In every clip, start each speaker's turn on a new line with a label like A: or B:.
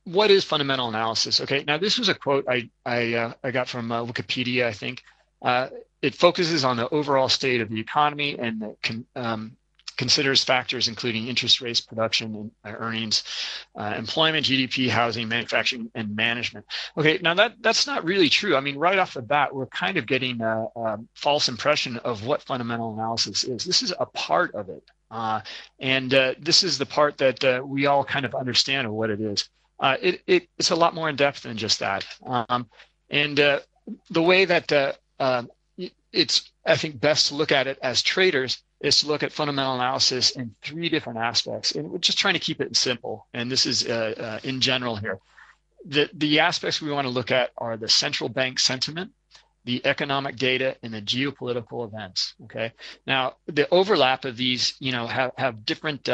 A: what is fundamental analysis? Okay, now this was a quote I got from Wikipedia, I think. It focuses on the overall state of the economy and considers factors including interest rates, production, and earnings, employment, GDP, housing, manufacturing, and management. Okay, now that's not really true. I mean, right off the bat, we're kind of getting a false impression of what fundamental analysis is. This is a part of it. And this is the part that we all kind of understand of what it is. It's a lot more in depth than just that. And the way that it's, I think, best to look at it as traders is to look at fundamental analysis in three different aspects. And we're just trying to keep it simple. And this is in general here. The aspects we want to look at are the central bank sentiment, the economic data, and the geopolitical events. Okay. Now, the overlap of these, have different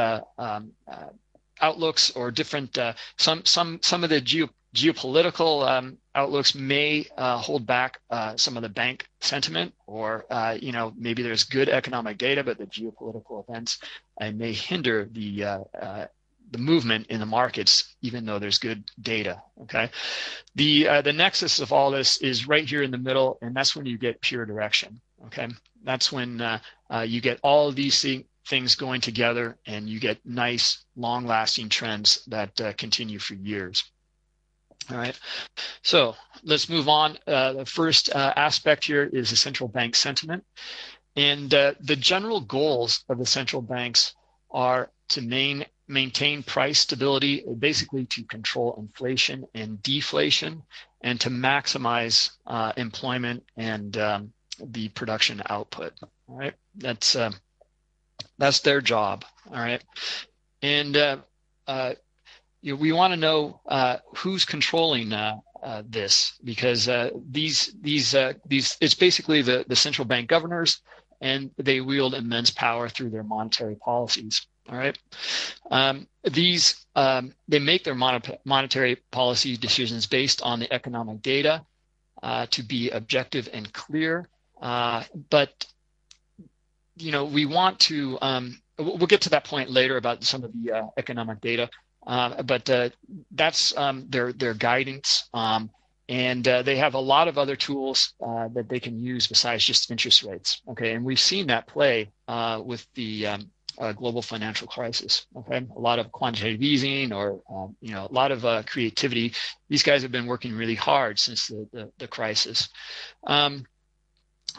A: outlooks or different. Some of the geopolitical outlooks may hold back some of the bank sentiment, or maybe there's good economic data, but the geopolitical events may hinder the movement in the markets, even though there's good data. Okay, the nexus of all this is right here in the middle, and that's when you get pure direction. Okay, that's when you get all of these things going together, and you get nice, long-lasting trends that continue for years. All right, so let's move on. The first aspect here is the central bank sentiment, and the general goals of the central banks are to maintain price stability, basically to control inflation and deflation, and to maximize employment and the production output. All right, that's their job. All right, and we want to know who's controlling this, because these it's basically the central bank governors, and they wield immense power through their monetary policies. All right, they make their monetary policy decisions based on the economic data to be objective and clear. But we want to. We'll get to that point later about some of the economic data. But that's their guidance, and they have a lot of other tools that they can use besides just interest rates. Okay, and we've seen that play with the global financial crisis. Okay, a lot of quantitative easing, or a lot of creativity. These guys have been working really hard since the crisis.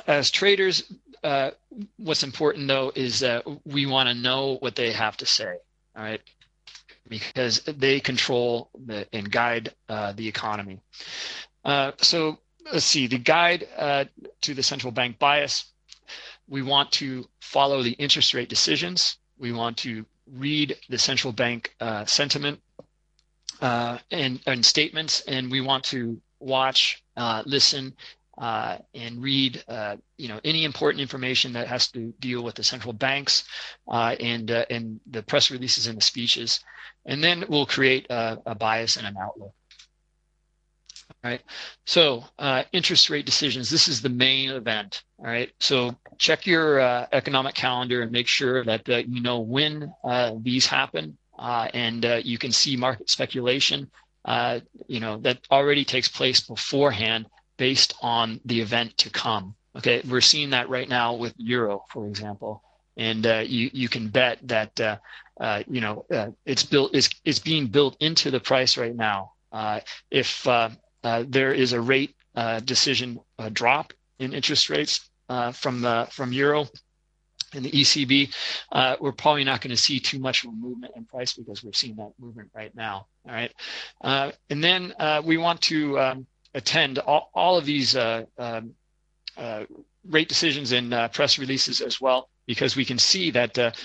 A: As traders, what's important though is that we want to know what they have to say. All right, because they control and guide the economy. So let's see, the guide to the central bank bias. We want to follow the interest rate decisions. We want to read the central bank sentiment and statements, and we want to watch, listen, and read any important information that has to deal with the central banks and the press releases and the speeches. And then we'll create a bias and an outlook. All right, so interest rate decisions, this is the main event. All right, so check your economic calendar and make sure that you know when these happen, and you can see market speculation that already takes place beforehand based on the event to come. Okay, we're seeing that right now with euro, for example, and you can bet that it's being built into the price right now. If there is a rate decision drop in interest rates from euro and the ECB, we're probably not going to see too much of a movement in price because we're seeing that movement right now. All right, and then we want to attend all of these rate decisions and press releases as well, because we can see that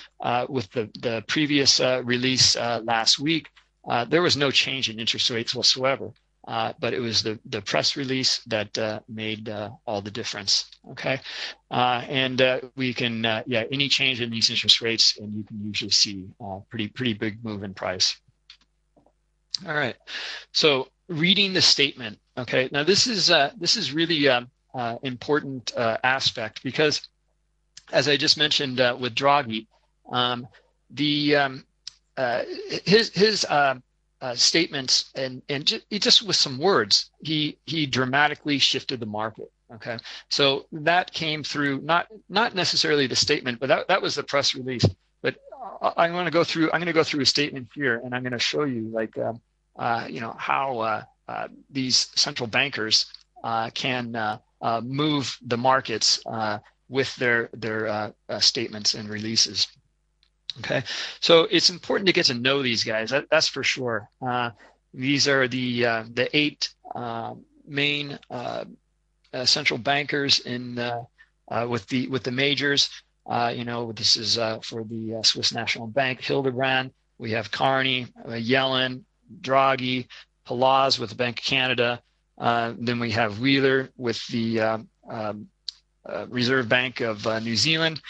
A: with the previous release last week, there was no change in interest rates whatsoever. But it was the press release that made all the difference. Okay, and we can any change in these interest rates, and you can usually see pretty big move in price. All right, so reading the statement. Okay, now this is really important aspect, because as I just mentioned with Draghi, his statements, and just with some words, he dramatically shifted the market. Okay, so that came through not necessarily the statement, but that was the press release. But I'm going to go through a statement here, and I'm going to show you how these central bankers can move the markets with their statements and releases. Okay, so it's important to get to know these guys. That's for sure. These are the 8 main central bankers in with the majors. This is for the Swiss National Bank, Hildebrand. We have Carney, Yellen, Draghi, Palaz with the Bank of Canada. Then we have Wheeler with the Reserve Bank of New Zealand.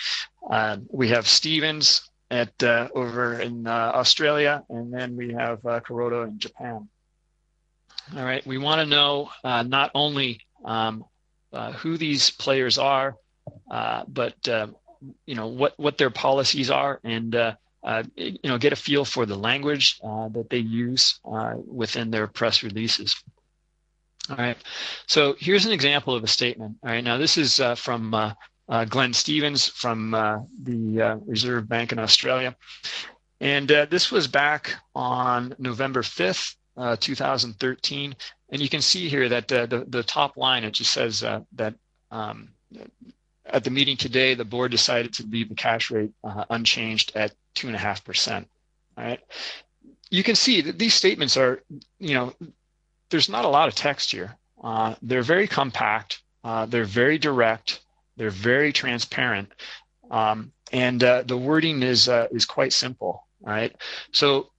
A: We have Stevens at over in Australia, and then we have Kuroda in Japan. All right, we want to know not only who these players are, but what their policies are, and get a feel for the language that they use within their press releases. All right, so here's an example of a statement. All right, now this is from Glenn Stevens from the Reserve Bank in Australia. And this was back on November 5th, 2013. And you can see here that the top line, it just says that at the meeting today, the board decided to leave the cash rate unchanged at 2.5%. All right. You can see that these statements are, there's not a lot of text here. They're very compact. They're very direct. They're very transparent, and the wording is quite simple. All right, so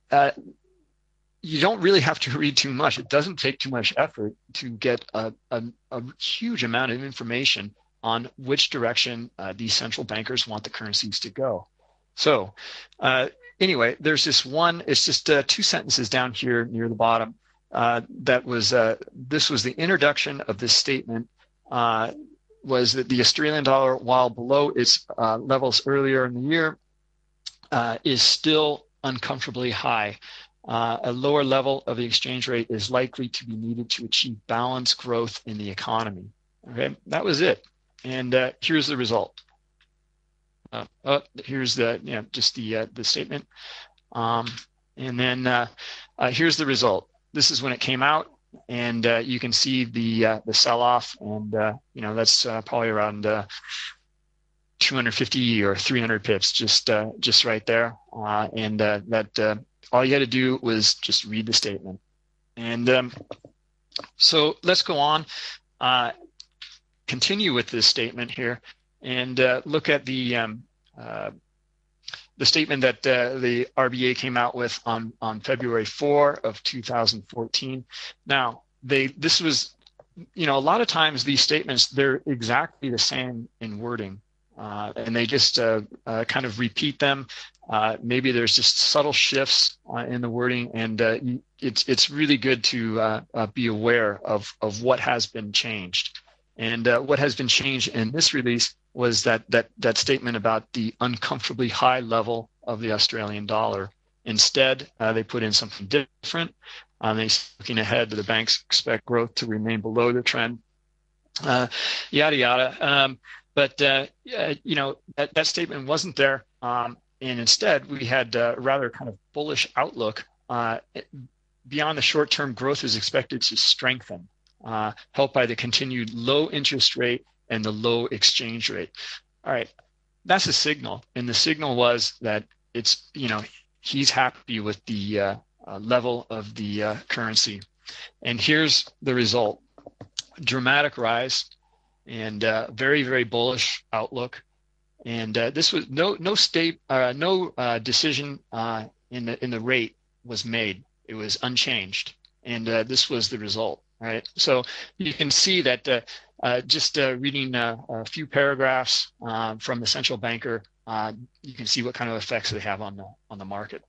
A: you don't really have to read too much. It doesn't take too much effort to get a huge amount of information on which direction these central bankers want the currencies to go. So anyway, there's this one. It's just 2 sentences down here near the bottom. This was the introduction of this statement. Was that the Australian dollar, while below its levels earlier in the year, is still uncomfortably high. A lower level of the exchange rate is likely to be needed to achieve balanced growth in the economy. Okay, that was it. And here's the result. Here's the statement. And then here's the result. This is when it came out. And you can see the sell-off, and that's probably around 250 or 300 pips, just right there. And that all you had to do was just read the statement. And so let's go on, continue with this statement here, and look at the statement that the RBA came out with on February 4 of 2014. Now, this was, a lot of times these statements, they're exactly the same in wording, and they just kind of repeat them. Maybe there's just subtle shifts in the wording, and it's really good to be aware of what has been changed. And what has been changed in this release was that statement about the uncomfortably high level of the Australian dollar. Instead, they put in something different. They're looking ahead, the banks expect growth to remain below the trend, yada, yada. But that statement wasn't there. And instead, we had a rather kind of bullish outlook. Beyond the short-term, growth is expected to strengthen, helped by the continued low interest rate and the low exchange rate. All right, that's a signal. And the signal was that it's, he's happy with the level of the currency. And here's the result. Dramatic rise and very, very bullish outlook. And this was no decision in the rate was made. It was unchanged. And this was the result. Right. So you can see that just reading a few paragraphs from the central banker, you can see what kind of effects they have on the market.